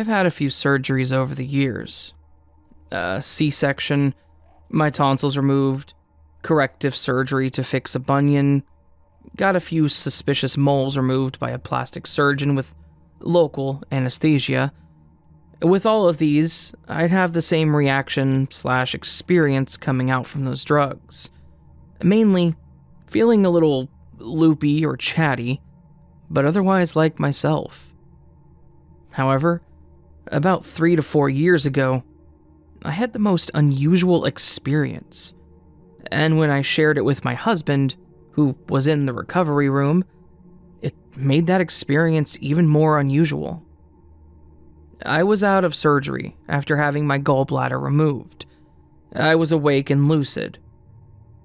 I've had a few surgeries over the years. C-section, my tonsils removed, corrective surgery to fix a bunion, got a few suspicious moles removed by a plastic surgeon with local anesthesia. With all of these, I'd have the same reaction/experience coming out from those drugs. Mainly, feeling a little loopy or chatty, but otherwise like myself. However, about 3 to 4 years ago, I had the most unusual experience. And when I shared it with my husband, who was in the recovery room, it made that experience even more unusual. I was out of surgery after having my gallbladder removed. I was awake and lucid.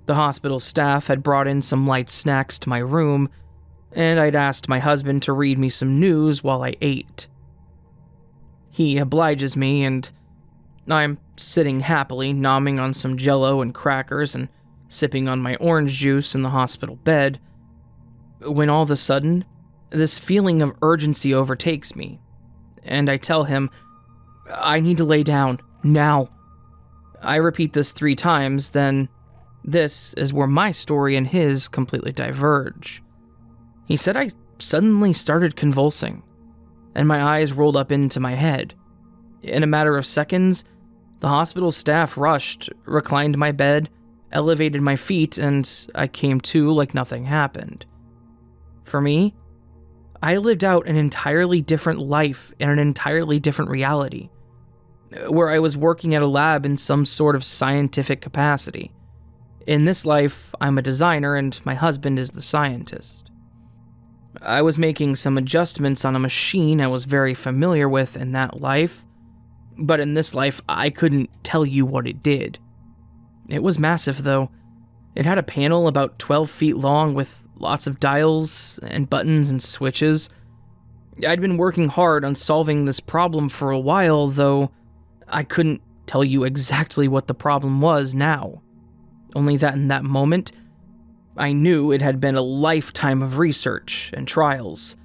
The hospital staff had brought in some light snacks to my room, and I'd asked my husband to read me some news while I ate. He obliges me, and I'm sitting happily, nomming on some Jell-O and crackers and sipping on my orange juice in the hospital bed, when all of a sudden, this feeling of urgency overtakes me, and I tell him, I need to lay down, now. I repeat this 3 times, then this is where my story and his completely diverge. He said I suddenly started convulsing, and my eyes rolled up into my head. In a matter of seconds, the hospital staff rushed, reclined my bed, elevated my feet, and I came to like nothing happened. For me, I lived out an entirely different life in an entirely different reality, where I was working at a lab in some sort of scientific capacity. In this life, I'm a designer and my husband is the scientist. I was making some adjustments on a machine I was very familiar with in that life, but in this life, I couldn't tell you what it did. It was massive, though. It had a panel about 12 feet long with lots of dials and buttons and switches. I'd been working hard on solving this problem for a while, though I couldn't tell you exactly what the problem was now. Only that in that moment, I knew it had been a lifetime of research and trials,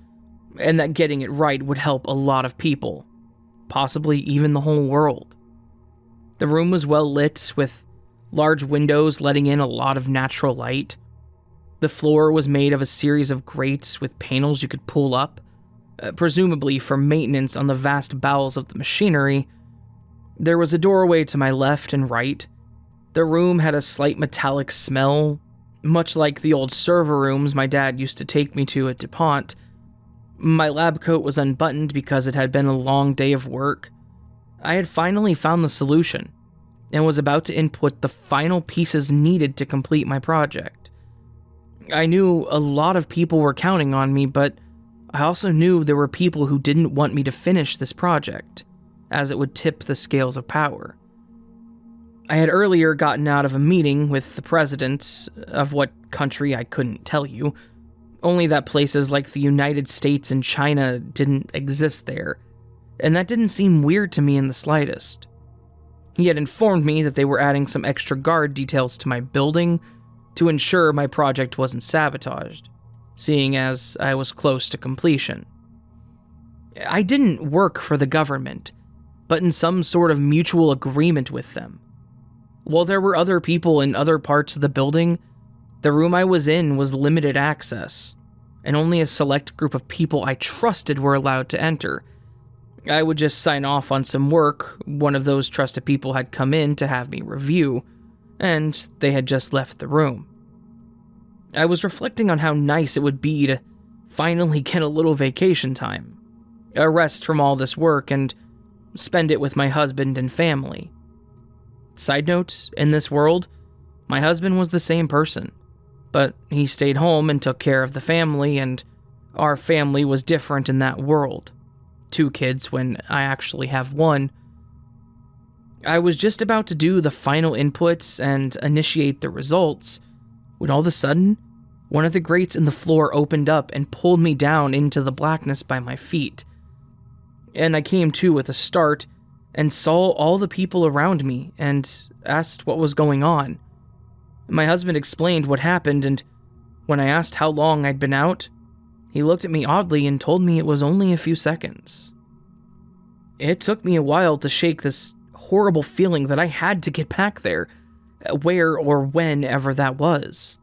and that getting it right would help a lot of people, possibly even the whole world. The room was well lit, with large windows letting in a lot of natural light. The floor was made of a series of grates with panels you could pull up, presumably for maintenance on the vast bowels of the machinery. There was a doorway to my left and right. The room had a slight metallic smell, much like the old server rooms my dad used to take me to at DuPont. My lab coat was unbuttoned because it had been a long day of work. I had finally found the solution, and was about to input the final pieces needed to complete my project. I knew a lot of people were counting on me, but I also knew there were people who didn't want me to finish this project, as it would tip the scales of power. I had earlier gotten out of a meeting with the president of what country I couldn't tell you, only that places like the United States and China didn't exist there, and that didn't seem weird to me in the slightest. He had informed me that they were adding some extra guard details to my building to ensure my project wasn't sabotaged, seeing as I was close to completion. I didn't work for the government, but in some sort of mutual agreement with them. While there were other people in other parts of the building, the room I was in was limited access, and only a select group of people I trusted were allowed to enter. I would just sign off on some work one of those trusted people had come in to have me review, and they had just left the room. I was reflecting on how nice it would be to finally get a little vacation time, a rest from all this work, and spend it with my husband and family. Side note, in this world, my husband was the same person, but he stayed home and took care of the family, and our family was different in that world. 2 kids when I actually have 1. I was just about to do the final inputs and initiate the results, when all of a sudden, one of the grates in the floor opened up and pulled me down into the blackness by my feet. And I came to with a start and saw all the people around me and asked what was going on. My husband explained what happened, and when I asked how long I'd been out, he looked at me oddly and told me it was only a few seconds. It took me a while to shake this horrible feeling that I had to get back there, where or whenever that was.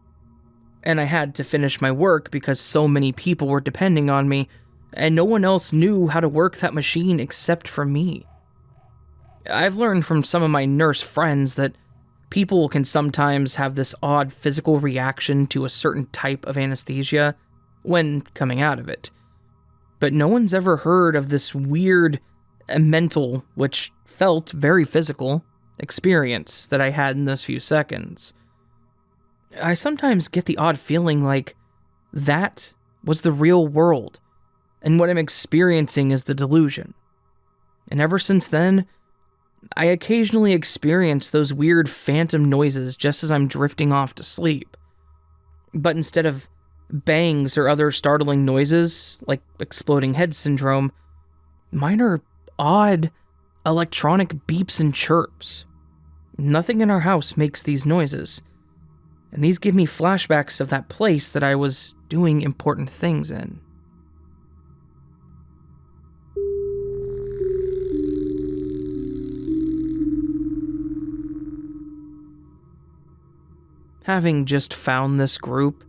And I had to finish my work because so many people were depending on me, and no one else knew how to work that machine except for me. I've learned from some of my nurse friends that people can sometimes have this odd physical reaction to a certain type of anesthesia when coming out of it. But no one's ever heard of this weird mental, which felt very physical, experience that I had in those few seconds. I sometimes get the odd feeling like that was the real world, and what I'm experiencing is the delusion. And ever since then, I occasionally experience those weird phantom noises just as I'm drifting off to sleep. But instead of bangs or other startling noises, like exploding head syndrome, mine are odd electronic beeps and chirps. Nothing in our house makes these noises, and these give me flashbacks of that place that I was doing important things in. Having just found this group,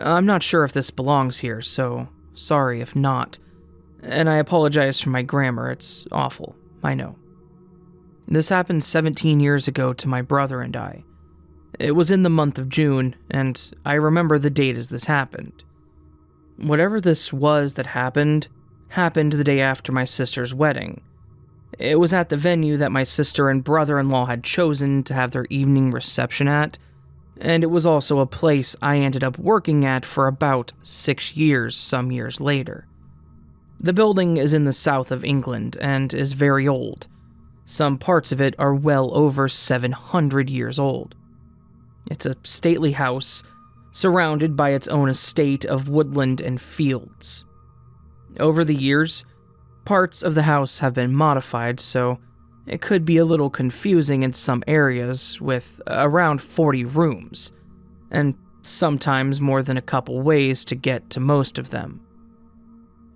I'm not sure if this belongs here, so sorry if not. And I apologize for my grammar, it's awful, I know. This happened 17 years ago to my brother and I. It was in the month of June, and I remember the date as this happened. Whatever this was that happened the day after my sister's wedding. It was at the venue that my sister and brother-in-law had chosen to have their evening reception at, and it was also a place I ended up working at for about 6 years some years later. The building is in the south of England and is very old. Some parts of it are well over 700 years old. It's a stately house, surrounded by its own estate of woodland and fields. Over the years, parts of the house have been modified, so it could be a little confusing in some areas with around 40 rooms, and sometimes more than a couple ways to get to most of them.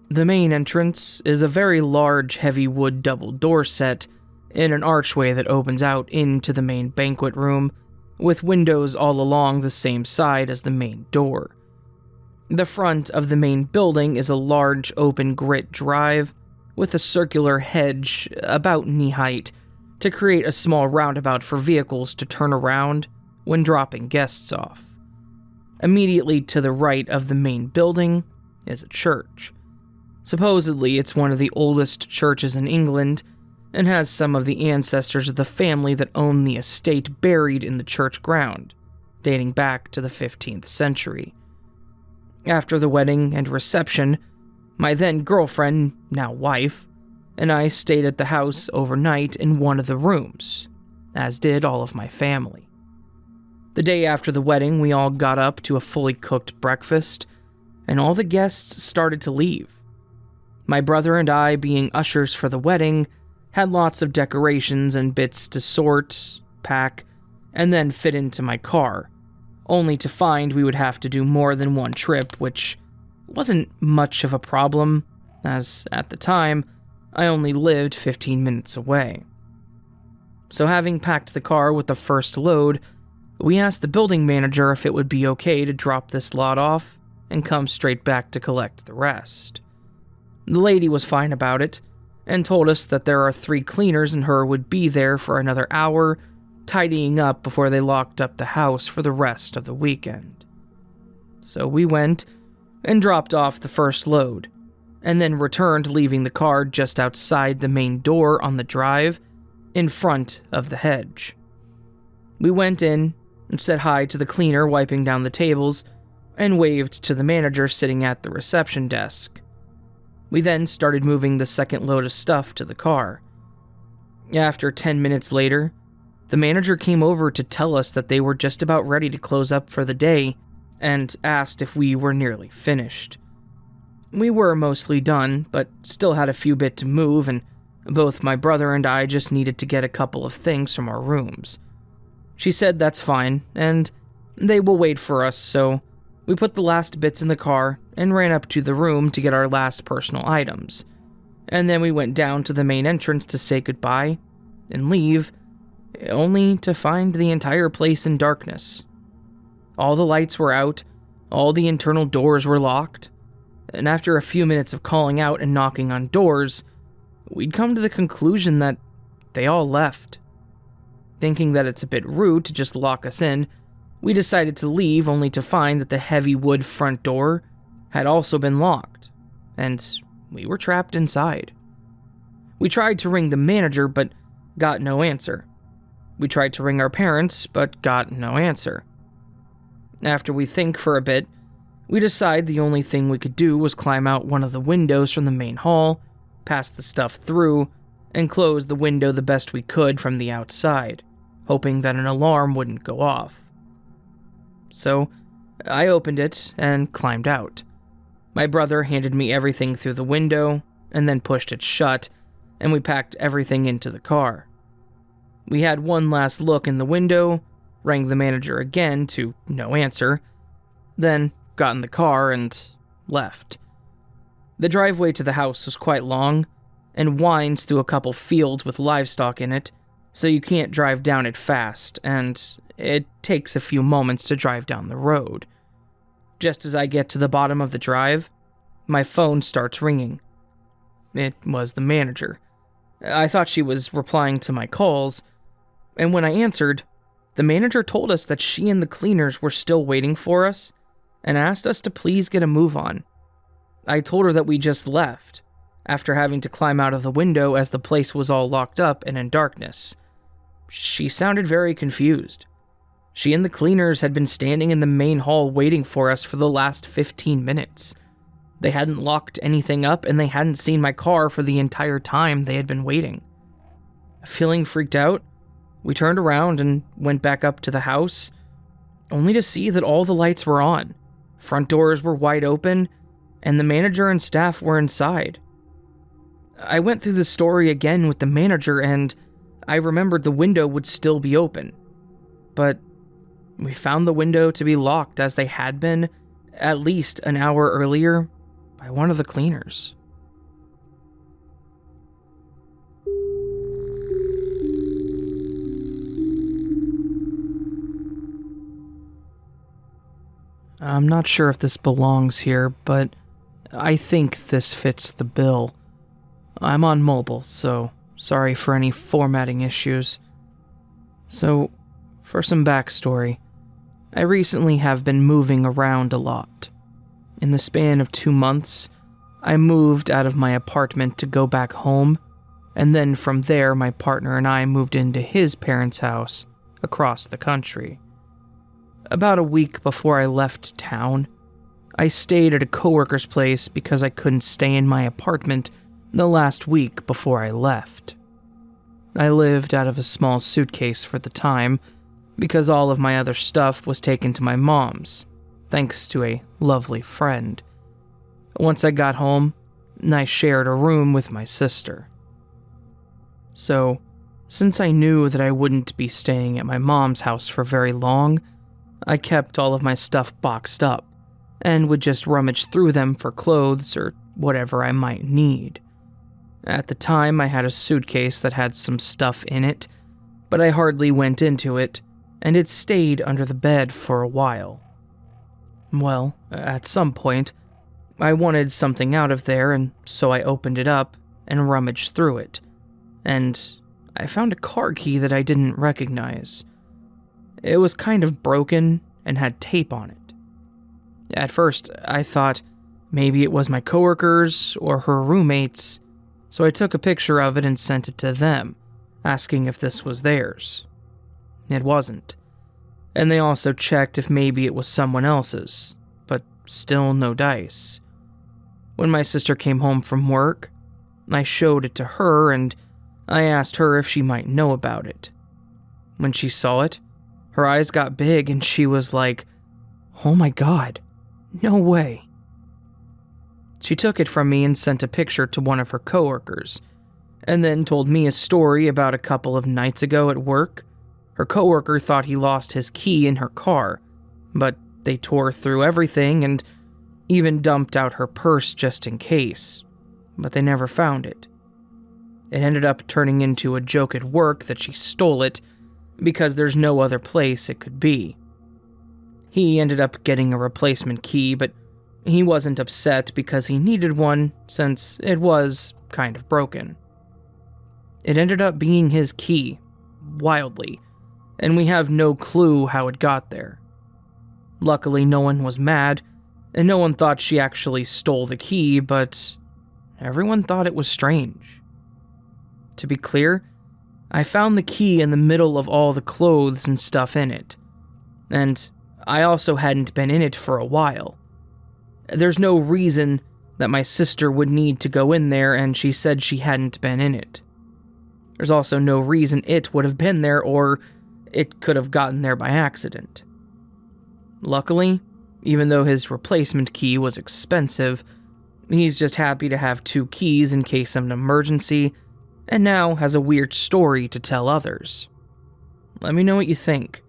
The main entrance is a very large, heavy wood double door set in an archway that opens out into the main banquet room, with windows all along the same side as the main door. The front of the main building is a large open grit drive with a circular hedge about knee height to create a small roundabout for vehicles to turn around when dropping guests off. Immediately to the right of the main building is a church. Supposedly, it's one of the oldest churches in England and has some of the ancestors of the family that own the estate buried in the church ground, dating back to the 15th century. After the wedding and reception, my then girlfriend, now wife, and I stayed at the house overnight in one of the rooms, as did all of my family. The day after the wedding, we all got up to a fully cooked breakfast, and all the guests started to leave. My brother and I, being ushers for the wedding, had lots of decorations and bits to sort, pack, and then fit into my car, only to find we would have to do more than one trip, which wasn't much of a problem, as at the time, I only lived 15 minutes away. So having packed the car with the first load, we asked the building manager if it would be okay to drop this lot off and come straight back to collect the rest. The lady was fine about it, and told us that there are 3 cleaners and her would be there for another hour, tidying up before they locked up the house for the rest of the weekend. So we went and dropped off the first load, and then returned, leaving the car just outside the main door on the drive, in front of the hedge. We went in and said hi to the cleaner wiping down the tables, and waved to the manager sitting at the reception desk. We then started moving the second load of stuff to the car. After 10 minutes later, the manager came over to tell us that they were just about ready to close up for the day and asked if we were nearly finished. We were mostly done, but still had a few bit to move, and both my brother and I just needed to get a couple of things from our rooms. She said that's fine, and they will wait for us, so we put the last bits in the car and ran up to the room to get our last personal items. And then we went down to the main entrance to say goodbye and leave, only to find the entire place in darkness. All the lights were out, all the internal doors were locked, and after a few minutes of calling out and knocking on doors, we'd come to the conclusion that they all left. Thinking that it's a bit rude to just lock us in, we decided to leave only to find that the heavy wood front door had also been locked, and we were trapped inside. We tried to ring the manager, but got no answer. We tried to ring our parents, but got no answer. After we think for a bit, we decide the only thing we could do was climb out one of the windows from the main hall, pass the stuff through, and close the window the best we could from the outside, hoping that an alarm wouldn't go off. So, I opened it and climbed out. My brother handed me everything through the window, and then pushed it shut, and we packed everything into the car. We had one last look in the window, rang the manager again to no answer, then got in the car and left. The driveway to the house was quite long, and winds through a couple fields with livestock in it, so you can't drive down it fast, and it takes a few moments to drive down the road. Just as I get to the bottom of the drive, my phone starts ringing. It was the manager. I thought she was replying to my calls, and when I answered, the manager told us that she and the cleaners were still waiting for us, and asked us to please get a move on. I told her that we just left, after having to climb out of the window as the place was all locked up and in darkness. She sounded very confused. She and the cleaners had been standing in the main hall waiting for us for the last 15 minutes. They hadn't locked anything up, and they hadn't seen my car for the entire time they had been waiting. Feeling freaked out, we turned around and went back up to the house, only to see that all the lights were on, front doors were wide open, and the manager and staff were inside. I went through the story again with the manager, and I remembered the window would still be open. But we found the window to be locked as they had been at least an hour earlier by one of the cleaners. I'm not sure if this belongs here, but I think this fits the bill. I'm on mobile, so sorry for any formatting issues. So, for some backstory, I recently have been moving around a lot. In the span of 2 months, I moved out of my apartment to go back home, and then from there my partner and I moved into his parents' house across the country. About a week before I left town, I stayed at a coworker's place because I couldn't stay in my apartment the last week before I left. I lived out of a small suitcase for the time because all of my other stuff was taken to my mom's, thanks to a lovely friend. Once I got home, I shared a room with my sister. So, since I knew that I wouldn't be staying at my mom's house for very long, I kept all of my stuff boxed up, and would just rummage through them for clothes or whatever I might need. At the time, I had a suitcase that had some stuff in it, but I hardly went into it, and it stayed under the bed for a while. Well, at some point, I wanted something out of there, and so I opened it up and rummaged through it, and I found a car key that I didn't recognize. It was kind of broken and had tape on it. At first, I thought maybe it was my coworkers or her roommates, so I took a picture of it and sent it to them, asking if this was theirs. It wasn't. And they also checked if maybe it was someone else's, but still no dice. When my sister came home from work, I showed it to her and I asked her if she might know about it. When she saw it, her eyes got big and she was like, "Oh my God, no way." She took it from me and sent a picture to one of her coworkers, and then told me a story about a couple of nights ago at work. Her coworker thought he lost his key in her car, but they tore through everything and even dumped out her purse just in case. but they never found it. It ended up turning into a joke at work that she stole it because there's no other place it could be. He ended up getting a replacement key, but he wasn't upset because he needed one since it was kind of broken. It ended up being his key, wildly, and we have no clue how it got there. Luckily, no one was mad, and no one thought she actually stole the key, but everyone thought it was strange. To be clear, I found the key in the middle of all the clothes and stuff in it, and I also hadn't been in it for a while. There's no reason that my sister would need to go in there, and she said she hadn't been in it. There's also no reason it would have been there, or it could have gotten there by accident. Luckily, even though his replacement key was expensive, he's just happy to have 2 keys in case of an emergency, and now has a weird story to tell others. Let me know what you think,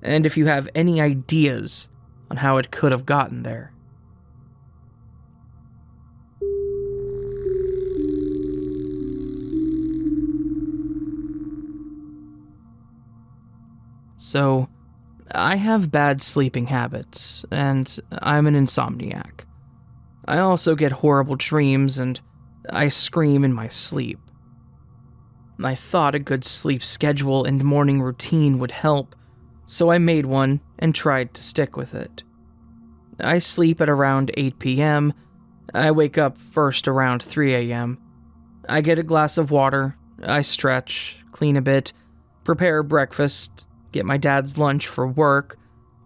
and if you have any ideas on how it could have gotten there. So, I have bad sleeping habits, and I'm an insomniac. I also get horrible dreams, and I scream in my sleep. I thought a good sleep schedule and morning routine would help, so I made one and tried to stick with it. I sleep at around 8 p.m., I wake up first around 3 a.m., I get a glass of water, I stretch, clean a bit, prepare breakfast, get my dad's lunch for work,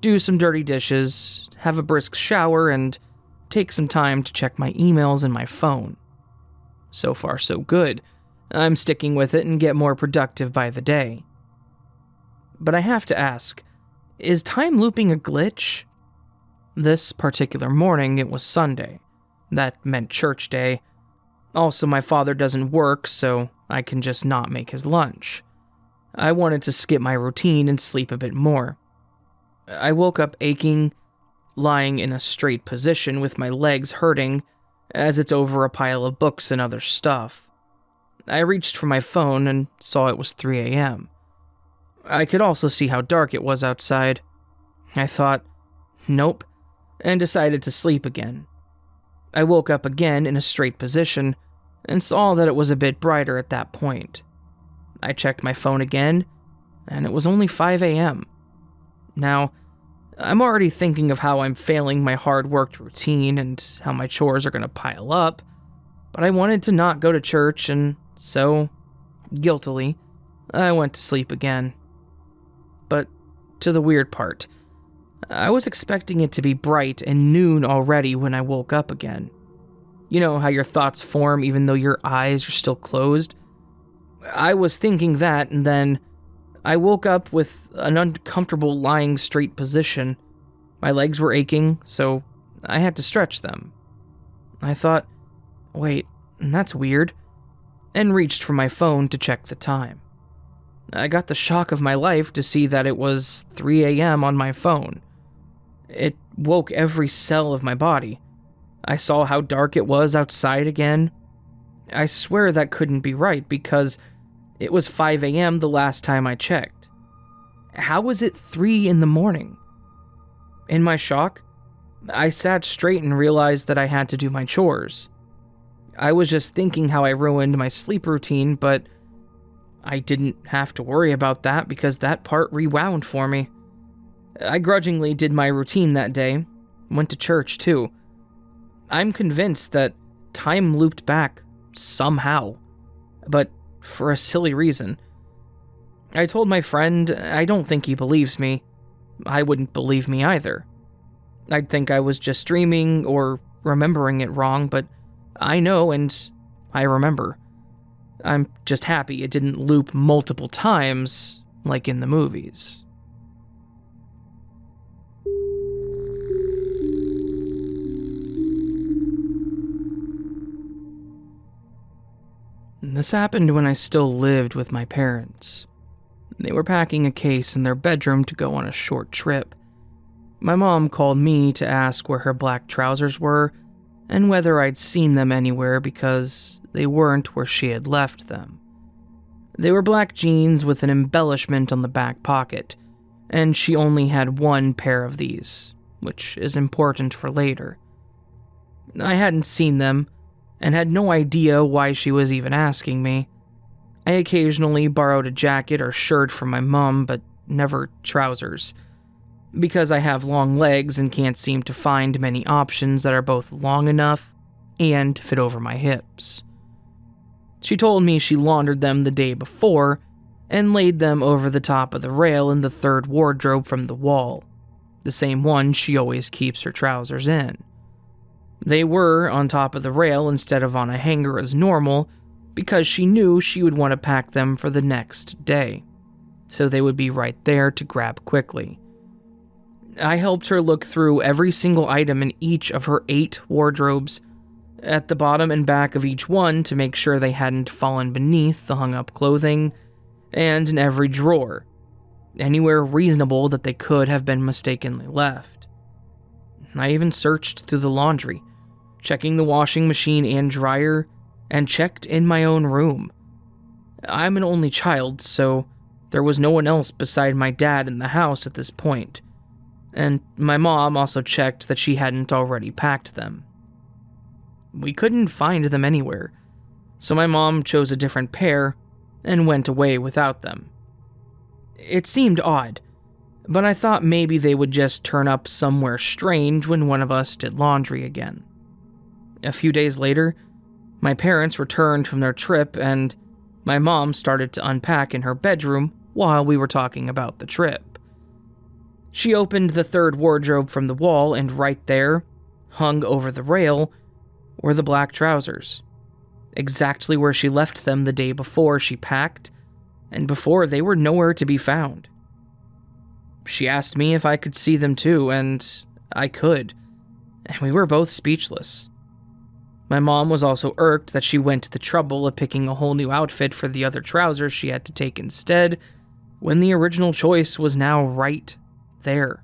do some dirty dishes, have a brisk shower, and take some time to check my emails and my phone. So far, so good. I'm sticking with it and get more productive by the day. But I have to ask, is time looping a glitch? This particular morning, it was Sunday. That meant church day. Also, my father doesn't work, so I can just not make his lunch. I wanted to skip my routine and sleep a bit more. I woke up aching, lying in a straight position with my legs hurting, as it's over a pile of books and other stuff. I reached for my phone and saw it was 3 a.m. I could also see how dark it was outside. I thought, nope, and decided to sleep again. I woke up again in a straight position and saw that it was a bit brighter at that point. I checked my phone again, and it was only 5 a.m. Now, I'm already thinking of how I'm failing my hard-worked routine and how my chores are going to pile up, but I wanted to not go to church, and so, guiltily, I went to sleep again. But to the weird part, I was expecting it to be bright and noon already when I woke up again. You know how your thoughts form even though your eyes are still closed? I was thinking that, and then I woke up with an uncomfortable lying straight position. My legs were aching, so I had to stretch them. I thought, wait, that's weird, and reached for my phone to check the time. I got the shock of my life to see that it was 3 a.m. on my phone. It woke every cell of my body. I saw how dark it was outside again. I swear that couldn't be right because it was 5 a.m. the last time I checked. How was it 3 in the morning? In my shock, I sat straight and realized that I had to do my chores. I was just thinking how I ruined my sleep routine, but I didn't have to worry about that because that part rewound for me. I grudgingly did my routine that day, went to church too. I'm convinced that time looped back somehow, but for a silly reason. I told my friend I don't think he believes me. I wouldn't believe me either. I'd think I was just dreaming or remembering it wrong, but I know and I remember. I'm just happy it didn't loop multiple times like in the movies. This happened when I still lived with my parents. They were packing a case in their bedroom to go on a short trip. My mom called me to ask where her black trousers were, and whether I'd seen them anywhere because they weren't where she had left them. They were black jeans with an embellishment on the back pocket, and she only had one pair of these, which is important for later. I hadn't seen them, and had no idea why she was even asking me. I occasionally borrowed a jacket or shirt from my mom, but never trousers, because I have long legs and can't seem to find many options that are both long enough and fit over my hips. She told me she laundered them the day before and laid them over the top of the rail in the third wardrobe from the wall, the same one she always keeps her trousers in. They were on top of the rail instead of on a hanger as normal because she knew she would want to pack them for the next day, so they would be right there to grab quickly. I helped her look through every single item in each of her 8 wardrobes, at the bottom and back of each one to make sure they hadn't fallen beneath the hung-up clothing, and in every drawer, anywhere reasonable that they could have been mistakenly left. I even searched through the laundry, checking the washing machine and dryer, and checked in my own room. I'm an only child, so there was no one else beside my dad in the house at this point, and my mom also checked that she hadn't already packed them. We couldn't find them anywhere, so my mom chose a different pair and went away without them. It seemed odd, but I thought maybe they would just turn up somewhere strange when one of us did laundry again. A few days later, my parents returned from their trip and my mom started to unpack in her bedroom while we were talking about the trip. She opened the third wardrobe from the wall, and right there, hung over the rail, were the black trousers, exactly where she left them the day before she packed, and before they were nowhere to be found. She asked me if I could see them too, and I could, and we were both speechless. My mom was also irked that she went to the trouble of picking a whole new outfit for the other trousers she had to take instead, when the original choice was now right there.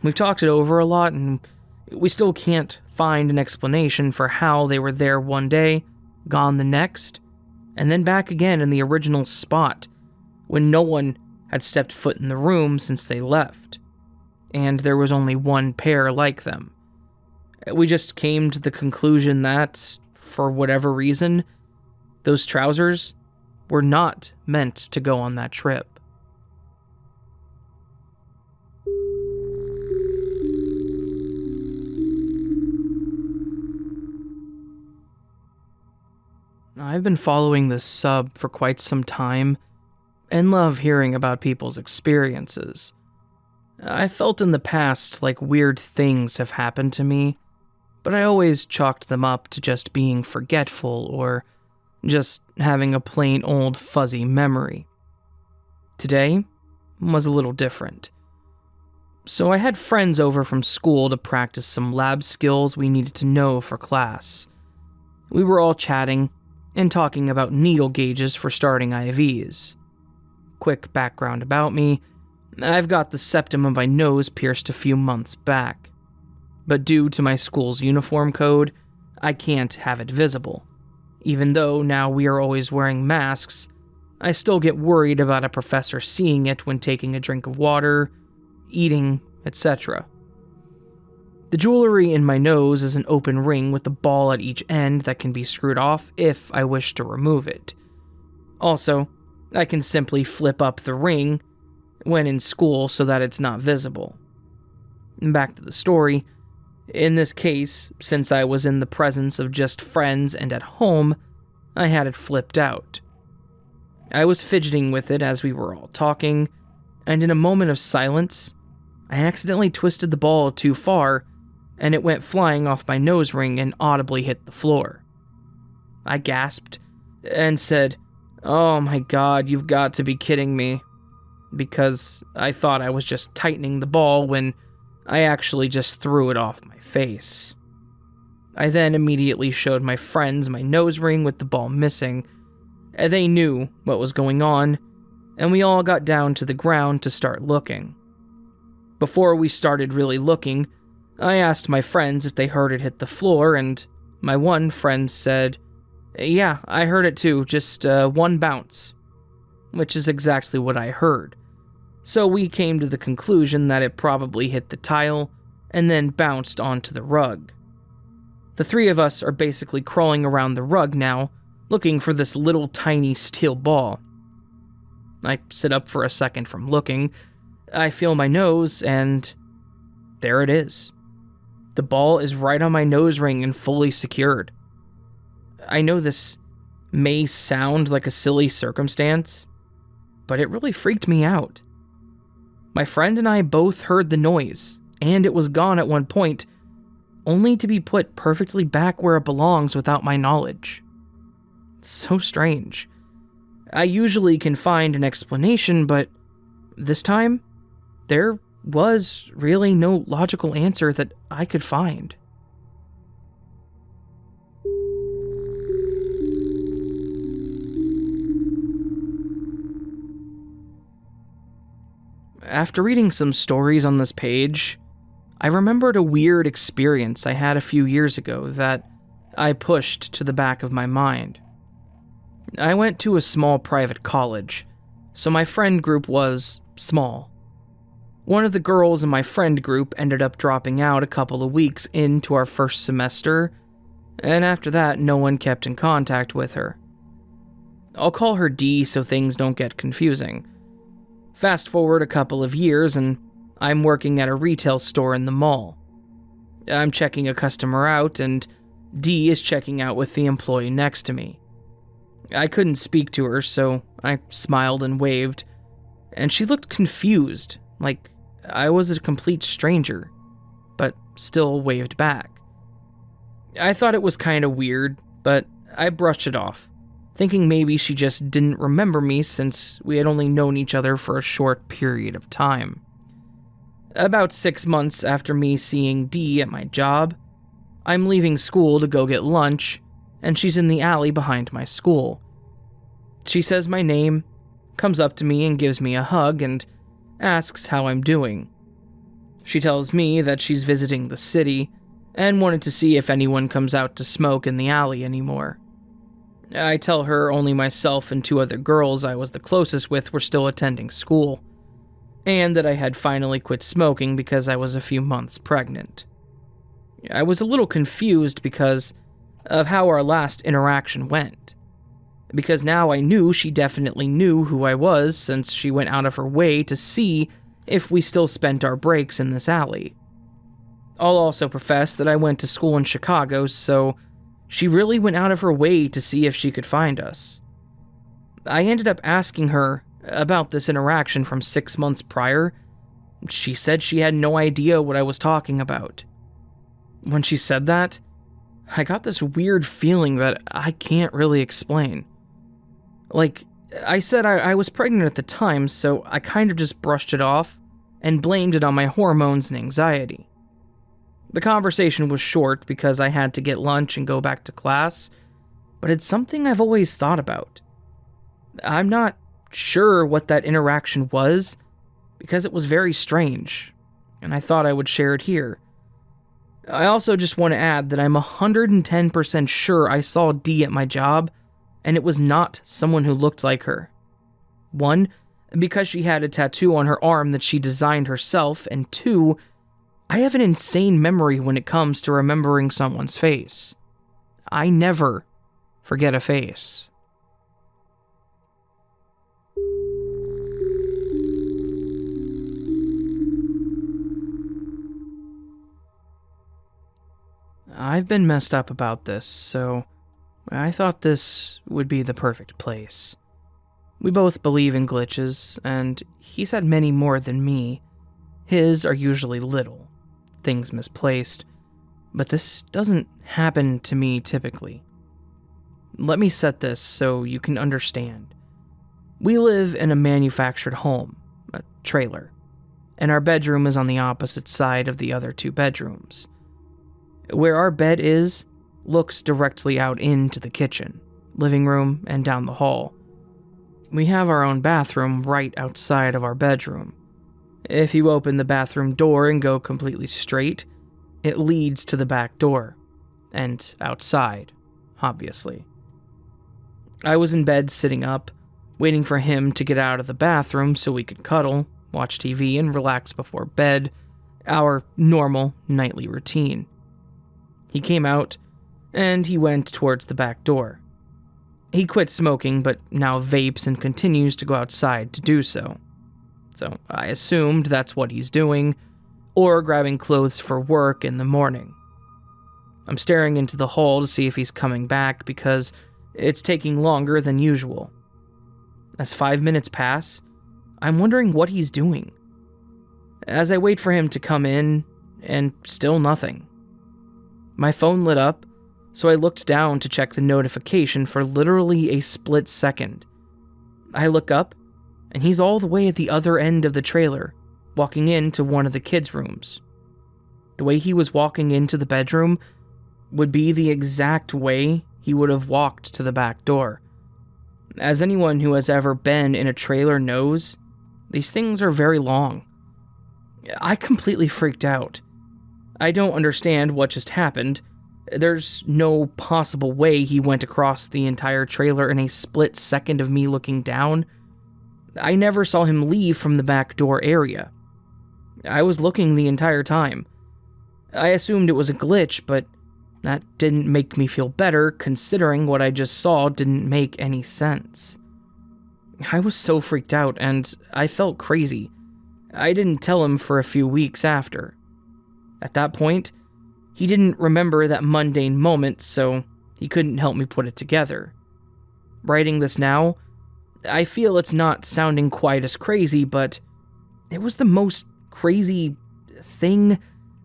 We've talked it over a lot, and we still can't find an explanation for how they were there one day, gone the next, and then back again in the original spot when no one had stepped foot in the room since they left, and there was only one pair like them. We just came to the conclusion that, for whatever reason, those trousers were not meant to go on that trip. I've been following this sub for quite some time and love hearing about people's experiences. I felt in the past like weird things have happened to me, but I always chalked them up to just being forgetful or just having a plain old fuzzy memory. Today was a little different. So I had friends over from school to practice some lab skills we needed to know for class. We were all chatting and talking about needle gauges for starting IVs. Quick background about me: I've got the septum of my nose pierced a few months back, but due to my school's uniform code, I can't have it visible. Even though now we are always wearing masks, I still get worried about a professor seeing it when taking a drink of water, eating, etc. The jewelry in my nose is an open ring with a ball at each end that can be screwed off if I wish to remove it. Also, I can simply flip up the ring when in school so that it's not visible. Back to the story. In this case, since I was in the presence of just friends and at home, I had it flipped out. I was fidgeting with it as we were all talking, and in a moment of silence, I accidentally twisted the ball too far, and it went flying off my nose ring and audibly hit the floor. I gasped and said, "Oh my god, you've got to be kidding me," because I thought I was just tightening the ball when I actually just threw it off my face. I then immediately showed my friends my nose ring with the ball missing. They knew what was going on, and we all got down to the ground to start looking. Before we started really looking, I asked my friends if they heard it hit the floor, and my one friend said, "Yeah, I heard it too, just one bounce," which is exactly what I heard. So we came to the conclusion that it probably hit the tile and then bounced onto the rug. The three of us are basically crawling around the rug now, looking for this little tiny steel ball. I sit up for a second from looking. I feel my nose, and there it is. The ball is right on my nose ring and fully secured. I know this may sound like a silly circumstance, but it really freaked me out. My friend and I both heard the noise, and it was gone at one point, only to be put perfectly back where it belongs without my knowledge. It's so strange. I usually can find an explanation, but this time, there was really no logical answer that I could find. After reading some stories on this page, I remembered a weird experience I had a few years ago that I pushed to the back of my mind. I went to a small private college, so my friend group was small. One of the girls in my friend group ended up dropping out a couple of weeks into our first semester, and after that, no one kept in contact with her. I'll call her D so things don't get confusing. Fast forward a couple of years, and I'm working at a retail store in the mall. I'm checking a customer out, and D is checking out with the employee next to me. I couldn't speak to her, so I smiled and waved, and she looked confused, like I was a complete stranger, but still waved back. I thought it was kind of weird, but I brushed it off, thinking maybe she just didn't remember me since we had only known each other for a short period of time. About 6 months after me seeing D at my job, I'm leaving school to go get lunch, and she's in the alley behind my school. She says my name, comes up to me and gives me a hug, and asks how I'm doing. She tells me that she's visiting the city, and wanted to see if anyone comes out to smoke in the alley anymore. I tell her only myself and 2 other girls I was the closest with were still attending school, and that I had finally quit smoking because I was a few months pregnant. I was a little confused because of how our last interaction went, because now I knew she definitely knew who I was since she went out of her way to see if we still spent our breaks in this alley. I'll also profess that I went to school in Chicago, so she really went out of her way to see if she could find us. I ended up asking her about this interaction from 6 months prior. She said she had no idea what I was talking about. When she said that, I got this weird feeling that I can't really explain. Like, I said I was pregnant at the time, so I kind of just brushed it off and blamed it on my hormones and anxiety. The conversation was short because I had to get lunch and go back to class, but it's something I've always thought about. I'm not sure what that interaction was because it was very strange, and I thought I would share it here. I also just want to add that I'm 110% sure I saw D at my job, and it was not someone who looked like her. 1, because she had a tattoo on her arm that she designed herself, and 2, I have an insane memory when it comes to remembering someone's face. I never forget a face. I've been messed up about this, so I thought this would be the perfect place. We both believe in glitches, and he's had many more than me. His are usually little, things misplaced, but this doesn't happen to me typically. Let me set this so you can understand. We live in a manufactured home, a trailer, and our bedroom is on the opposite side of the other 2 bedrooms. Where our bed is looks directly out into the kitchen, living room, and down the hall. We have our own bathroom right outside of our bedroom. If you open the bathroom door and go completely straight, It leads to the back door. And outside, obviously. I was in bed sitting up, waiting for him to get out of the bathroom so we could cuddle, watch TV, and relax before bed, our normal nightly routine. He came out, and he went towards the back door. He quit smoking, but now vapes and continues to go outside to do so. So I assumed that's what he's doing, or grabbing clothes for work in the morning. I'm staring into the hall to see if he's coming back because it's taking longer than usual. As 5 minutes pass, I'm wondering what he's doing. As I wait for him to come in, and still nothing. My phone lit up, so I looked down to check the notification for literally a split second. I look up, and he's all the way at the other end of the trailer, walking into one of the kids' rooms. The way he was walking into the bedroom would be the exact way he would have walked to the back door. As anyone who has ever been in a trailer knows, these things are very long. I completely freaked out. I don't understand what just happened. There's no possible way he went across the entire trailer in a split second of me looking down. I never saw him leave from the back door area. I was looking the entire time. I assumed it was a glitch, but that didn't make me feel better, considering what I just saw didn't make any sense. I was so freaked out, and I felt crazy. I didn't tell him for a few weeks after. At that point, he didn't remember that mundane moment, so he couldn't help me put it together. Writing this now, I feel it's not sounding quite as crazy, but it was the most crazy thing,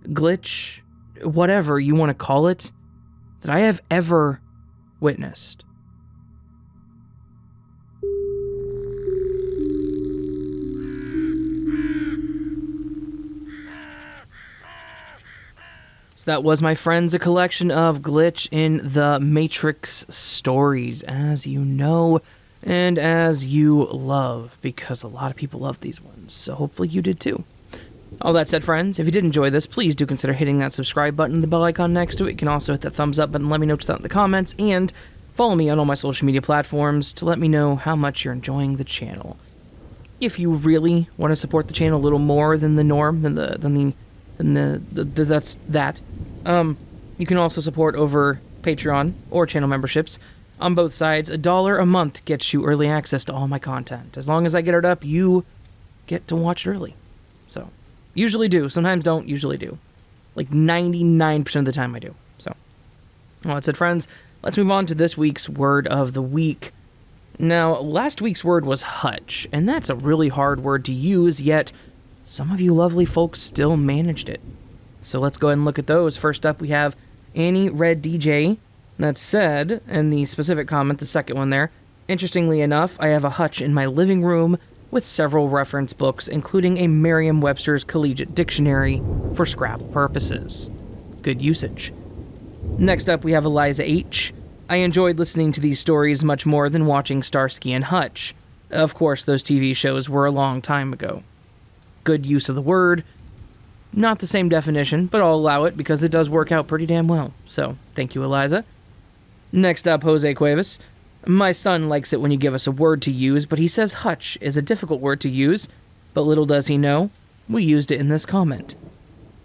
glitch, whatever you want to call it, that I have ever witnessed. So that was, my friends, a collection of Glitch in the Matrix stories, as you know, and as you love, because a lot of people love these ones, so hopefully you did too. All that said, friends, if you did enjoy this, please do consider hitting that subscribe button and the bell icon next to it. You can also hit that thumbs up button, let me know what's that in the comments, and follow me on all my social media platforms to let me know how much you're enjoying the channel. If you really want to support the channel a little more than the norm, that's that. You can also support over Patreon or channel memberships. On both sides, $1 a month gets you early access to all my content. As long as I get it up, you get to watch it early. So, usually do. Sometimes don't, usually do. Like 99% of the time I do. So, well, that said, friends, let's move on to this week's word of the week. Now, last week's word was hutch, and that's a really hard word to use, yet some of you lovely folks still managed it. So let's go ahead and look at those. First up, we have anniereddj. That said, and the specific comment, the second one there, interestingly enough, I have a hutch in my living room with several reference books, including a Merriam-Webster's Collegiate Dictionary for Scrabble purposes. Good usage. Next up, we have Eliza H. I enjoyed listening to these stories much more than watching Starsky and Hutch. Of course, those TV shows were a long time ago. Good use of the word. Not the same definition, but I'll allow it because it does work out pretty damn well. So, thank you, Eliza. Next up, Jose Cuevas. My son likes it when you give us a word to use, but he says hutch is a difficult word to use, but little does he know, we used it in this comment.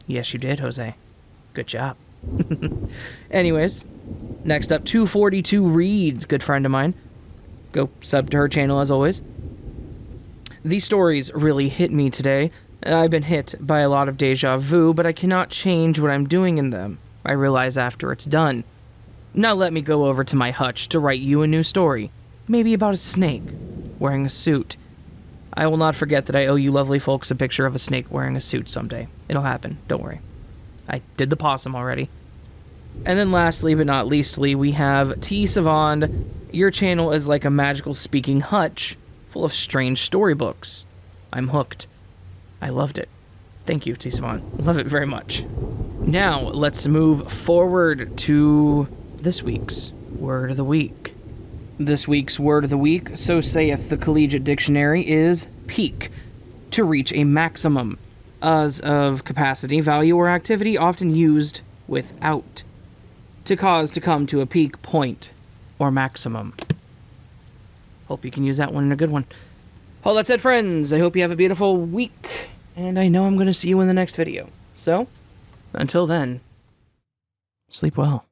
Yes, you did, Jose. Good job. Anyways, next up, 242 Reads, good friend of mine. Go sub to her channel as always. These stories really hit me today. I've been hit by a lot of deja vu, but I cannot change what I'm doing in them. I realize after it's done. Now let me go over to my hutch to write you a new story. Maybe about a snake wearing a suit. I will not forget that I owe you lovely folks a picture of a snake wearing a suit someday. It'll happen, don't worry. I did the possum already. And then lastly, but not leastly, we have T. Savand. Your channel is like a magical speaking hutch full of strange storybooks. I'm hooked. I loved it. Thank you, T. Savant. Love it very much. Now, let's move forward to this week's Word of the Week. This week's Word of the Week, so saith the Collegiate Dictionary, is peak, to reach a maximum. as of capacity, value, or activity often used without to cause to come to a peak point or maximum. Hope you can use that one in a good one. Well, that's it, friends. I hope you have a beautiful week, and I know I'm going to see you in the next video. So, until then, sleep well.